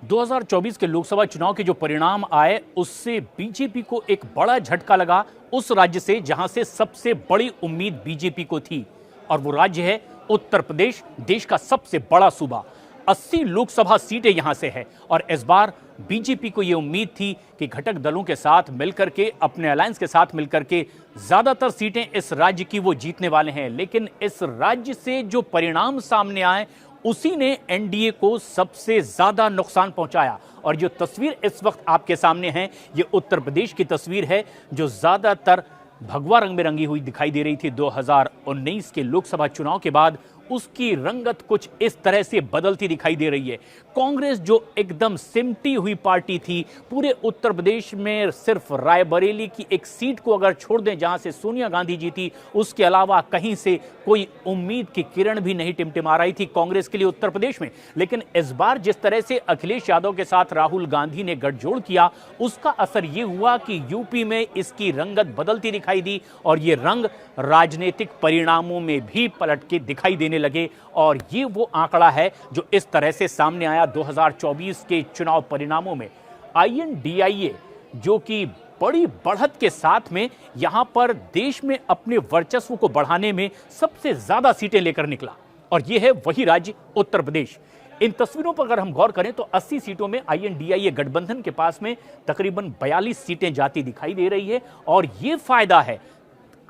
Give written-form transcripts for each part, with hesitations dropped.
2024 के लोकसभा चुनाव के जो परिणाम आए उससे बीजेपी को एक बड़ा झटका लगा उस राज्य से जहां से सबसे बड़ी उम्मीद बीजेपी को थी, और वो राज्य है उत्तर प्रदेश, देश का सबसे बड़ा सूबा। 80 लोकसभा सीटें यहां से है और इस बार बीजेपी को यह उम्मीद थी कि घटक दलों के साथ मिलकर के, अपने अलायंस के साथ मिलकर के ज्यादातर सीटें इस राज्य की वो जीतने वाले हैं। लेकिन इस राज्य से जो परिणाम सामने आए उसी ने एनडीए को सबसे ज्यादा नुकसान पहुंचाया। और जो तस्वीर इस वक्त आपके सामने है, ये उत्तर प्रदेश की तस्वीर है जो ज्यादातर भगवा रंग में रंगी हुई दिखाई दे रही थी। 2019 के लोकसभा चुनाव के बाद उसकी रंगत कुछ इस तरह से बदलती दिखाई दे रही है। कांग्रेस जो एकदम सिमटी हुई पार्टी थी, पूरे उत्तर प्रदेश में सिर्फ रायबरेली की एक सीट को अगर छोड़ दें जहां से सोनिया गांधी जीती, उसके अलावा कहीं से कोई उम्मीद की किरण भी नहीं टिमटिमा रही थी कांग्रेस के लिए उत्तर प्रदेश में। लेकिन इस बार जिस तरह से अखिलेश यादव के साथ राहुल गांधी ने गठजोड़ किया, उसका असर यह हुआ कि यूपी में इसकी रंगत बदलती दिखाई दी और ये रंग राजनीतिक परिणामों में भी पलट के दिखाई देने लगे। और ये वो आंकड़ा है जो इस तरह से सामने आया 2024 के चुनाव परिणामों में। आईएनडीआईए जो कि बड़ी बढ़त के साथ में यहां पर देश में अपने वर्चस्व को बढ़ाने में सबसे ज्यादा सीटें लेकर निकला, और यह है वही राज्य उत्तर प्रदेश। इन तस्वीरों पर अगर हम गौर करें तो 80 सीटों में आईएनडीआईए गठबंधन के पास में तकरीबन 42 सीटें जाती दिखाई दे रही है, और यह फायदा है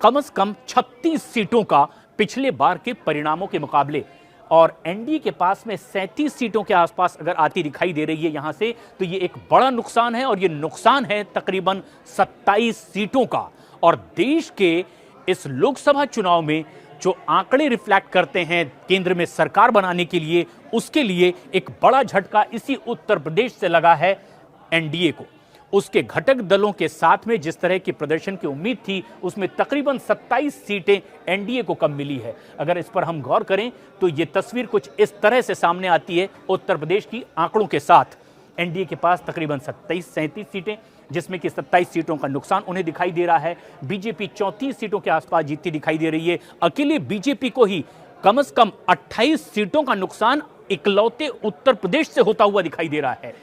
कम से कम 36 सीटों का पिछले बार के परिणामों के मुकाबले। और एनडीए के पास में 37 सीटों के आसपास अगर आती दिखाई दे रही है यहां से, तो ये एक बड़ा नुकसान है, और ये नुकसान है तकरीबन 27 सीटों का। और देश के इस लोकसभा चुनाव में जो आंकड़े रिफ्लेक्ट करते हैं केंद्र में सरकार बनाने के लिए, उसके लिए एक बड़ा झटका इसी उत्तर प्रदेश से लगा है एनडीए को। उसके घटक दलों के साथ में जिस तरह की प्रदर्शन की उम्मीद थी, उसमें तकरीबन 27 सीटें एनडीए को कम मिली है। अगर इस पर हम गौर करें तो यह तस्वीर कुछ इस तरह से सामने आती है उत्तर प्रदेश की आंकड़ों के साथ। एनडीए के पास तकरीबन 37 सीटें, जिसमें कि 27 सीटों का नुकसान उन्हें दिखाई दे रहा है। बीजेपी 34 सीटों के आसपास जीतती दिखाई दे रही है। अकेले बीजेपी को ही कम से कम 28 सीटों का नुकसान इकलौते उत्तर प्रदेश से होता हुआ दिखाई दे रहा है।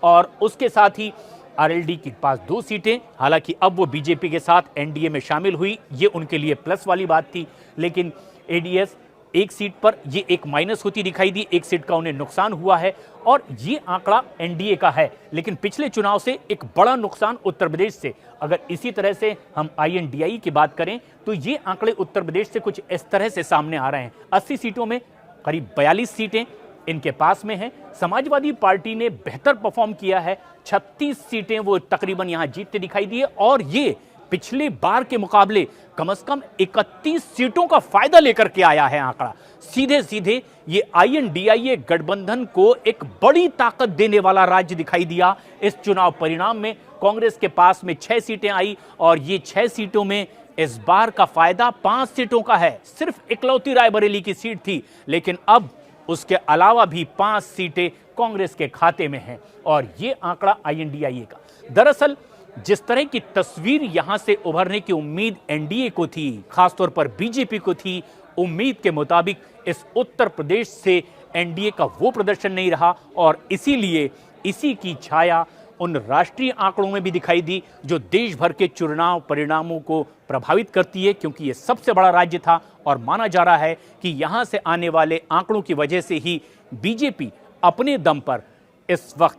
और उसके साथ ही आरएलडी के पास 2 सीटें, हालांकि अब वो बीजेपी के साथ एनडीए में शामिल हुई, ये उनके लिए प्लस वाली बात थी। लेकिन एडीएस 1 सीट पर ये एक माइनस होती दिखाई दी, 1 सीट का उन्हें नुकसान हुआ है, और ये आंकड़ा एनडीए का है। लेकिन पिछले चुनाव से एक बड़ा नुकसान उत्तर प्रदेश से। अगर इसी तरह से हम आईएनडीआई की बात करें तो ये आंकड़े उत्तर प्रदेश से कुछ इस तरह से सामने आ रहे हैं। 80 सीटों में करीब 42 सीटें इनके पास में है। समाजवादी पार्टी ने बेहतर परफॉर्म किया है, 36 सीटें वो तकरीबन यहां जीतते दिखाई दी है, और ये पिछले बार के मुकाबले कम से कम 31 सीटों का फायदा लेकर के आया है आंकड़ा। सीधे सीधे ये आईएनडीआईए गठबंधन को एक बड़ी ताकत देने वाला राज्य दिखाई दिया इस चुनाव परिणाम में। कांग्रेस के पास में 6 सीटें आई, और ये 6 सीटों में इस बार का फायदा 5 सीटों का है। सिर्फ इकलौती रायबरेली की सीट थी, लेकिन अब उसके अलावा भी 5 सीटें कांग्रेस के खाते में हैं, और ये आंकड़ा आईएनडीआईए का। दरअसल जिस तरह की तस्वीर यहां से उभरने की उम्मीद एनडीए को थी, खासतौर पर बीजेपी को थी, उम्मीद के मुताबिक इस उत्तर प्रदेश से एनडीए का वो प्रदर्शन नहीं रहा, और इसीलिए इसी की छाया उन राष्ट्रीय आंकड़ों में भी दिखाई दी जो देश भर के चुनाव परिणामों को प्रभावित करती है, क्योंकि ये सबसे बड़ा राज्य था। और माना जा रहा है कि यहां से आने वाले आंकड़ों की वजह से ही बीजेपी अपने दम पर इस वक्त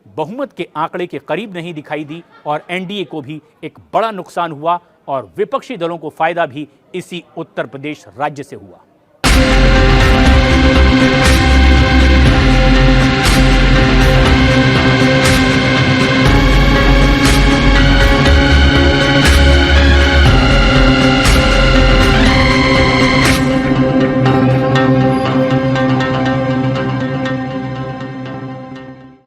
बहुमत के आंकड़े के करीब नहीं दिखाई दी, और एनडीए को भी एक बड़ा नुकसान हुआ, और विपक्षी दलों को फायदा भी इसी उत्तर प्रदेश राज्य से हुआ।